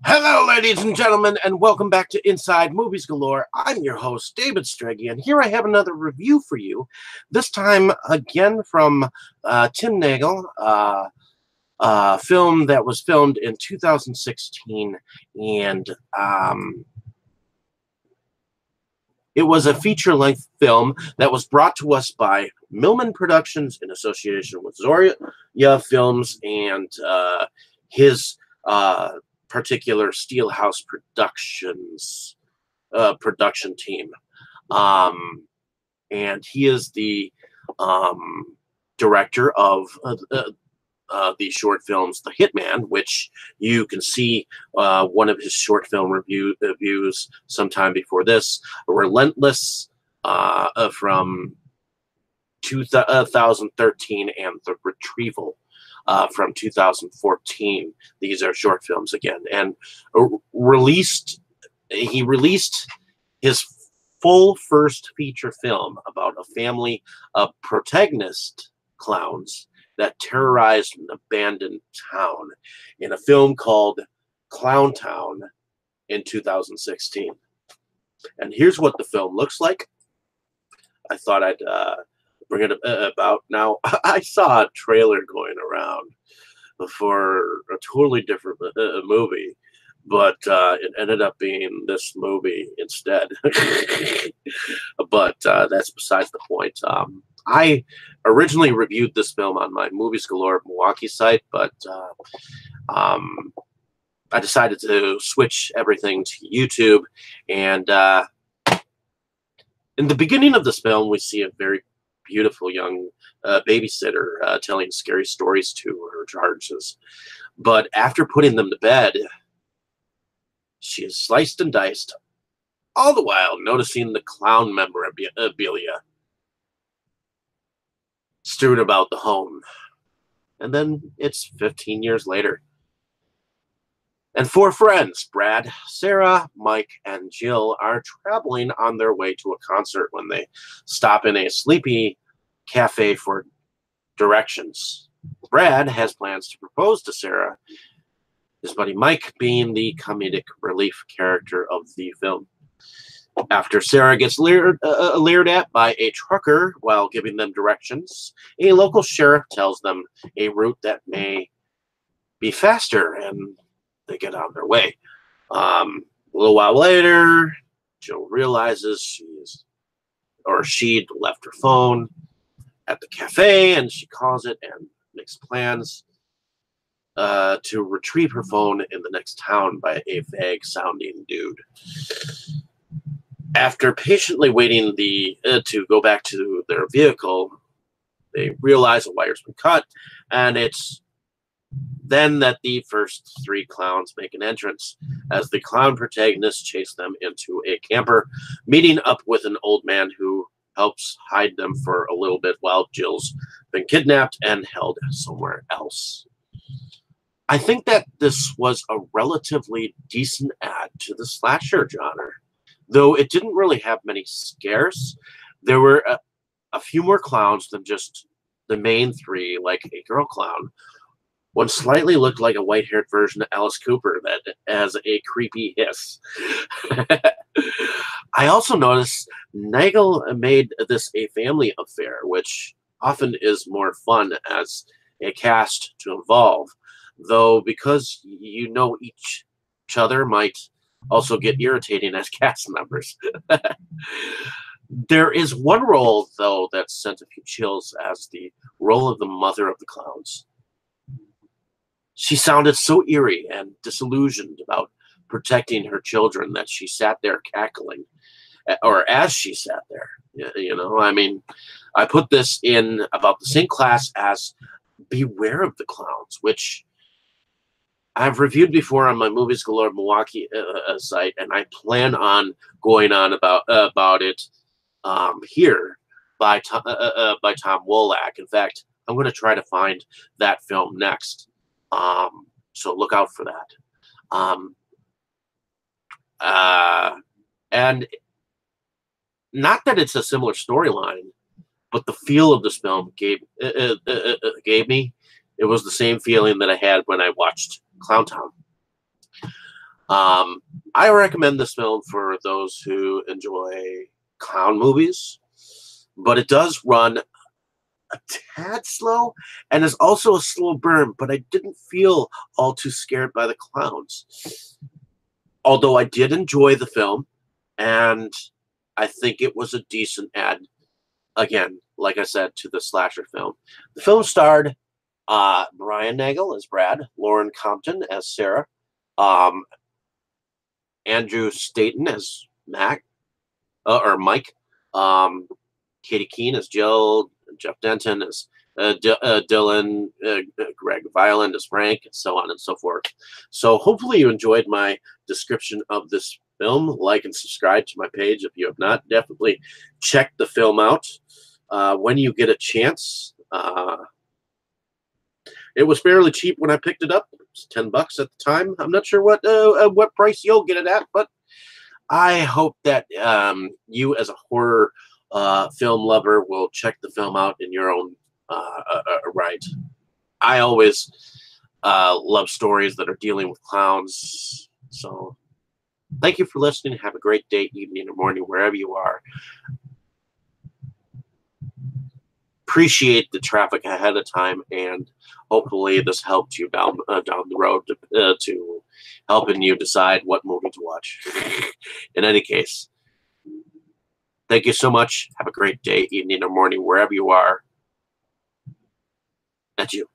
Hello, ladies and gentlemen, and welcome back to Inside Movies Galore. I'm your host, David Strege, and here I have another review for you. This time, again, from Tim Nagel, a film that was filmed in 2016, and it was a feature-length film that was brought to us by Millman Productions in association with Zoria Films and his particular Steelhouse Productions production team. And he is the director of the short films The Hitman, which you can see one of his short film reviews sometime before this, Relentless from 2013, and The Retrieval from 2014. These are short films again, and he released his full first feature film about a family of protagonist clowns that terrorized an abandoned town in a film called Clowntown in 2016. And here's what the film looks like. I thought I'd bring it about. Now, I saw a trailer going around for a totally different movie, but it ended up being this movie instead. But that's besides the point. I originally reviewed this film on my Movies Galore Milwaukee site, but I decided to switch everything to YouTube. And in the beginning of this film, we see a very beautiful young babysitter telling scary stories to her charges. But after putting them to bed, she is sliced and diced, all the while noticing the clown memorabilia strewn about the home. And then it's 15 years later. And four friends, Brad, Sarah, Mike, and Jill, are traveling on their way to a concert when they stop in a sleepy cafe for directions. Brad has plans to propose to Sarah, his buddy Mike being the comedic relief character of the film. After Sarah gets leered at by a trucker while giving them directions, a local sheriff tells them a route that may be faster, and they get on their way. A little while later, Jill realizes she'd left her phone at the cafe, and she calls it and makes plans to retrieve her phone in the next town by a vague-sounding dude. After patiently waiting to go back to their vehicle, they realize a wire's been cut, and it's then that the first three clowns make an entrance as the clown protagonists chase them into a camper, meeting up with an old man who helps hide them for a little bit while Jill's been kidnapped and held somewhere else. I think that this was a relatively decent add to the slasher genre, though it didn't really have many scares. There were a few more clowns than just the main three, like a girl clown. One slightly looked like a white-haired version of Alice Cooper that has a creepy hiss. I also noticed Nagel made this a family affair, which often is more fun as a cast to involve, though because you know each other might also get irritating as cast members. There is one role, though, that sent a few chills as the role of the mother of the clowns. She sounded so eerie and disillusioned about protecting her children that she sat there cackling, or as she sat there. You know, I mean, I put this in about the same class as Beware of the Clowns, which I've reviewed before on my Movies Galore Milwaukee site, and I plan on going on about it here by Tom Wolak. In fact, I'm going to try to find that film next. So look out for that. And not that it's a similar storyline, but the feel of this film gave me, it was the same feeling that I had when I watched Clowntown. I recommend this film for those who enjoy clown movies, but it does run a tad slow and is also a slow burn, but I didn't feel all too scared by the clowns. Although I did enjoy the film, and I think it was a decent add, again, like I said, to the slasher film. The film starred Brian Nagel as Brad, Lauren Compton as Sarah, um, Andrew Staten as Mike, Katie Keene as Jill, Jeff Denton as Dylan, Greg Violent as Frank, and so on and so forth. So hopefully you enjoyed my description of this film. Like and subscribe to my page if you have not. Definitely check the film out when you get a chance. It was fairly cheap when I picked it up. It was $10 at the time. I'm not sure what price you'll get it at, but I hope that you, as a horror film lover, will check the film out in your own right. I always love stories that are dealing with clowns. So thank you for listening. Have a great day, evening, or morning, wherever you are. Appreciate the traffic ahead of time, and hopefully this helped you down the road to helping you decide what movie to watch. In any case, thank you so much. Have a great day, evening, or morning, wherever you are. That's you.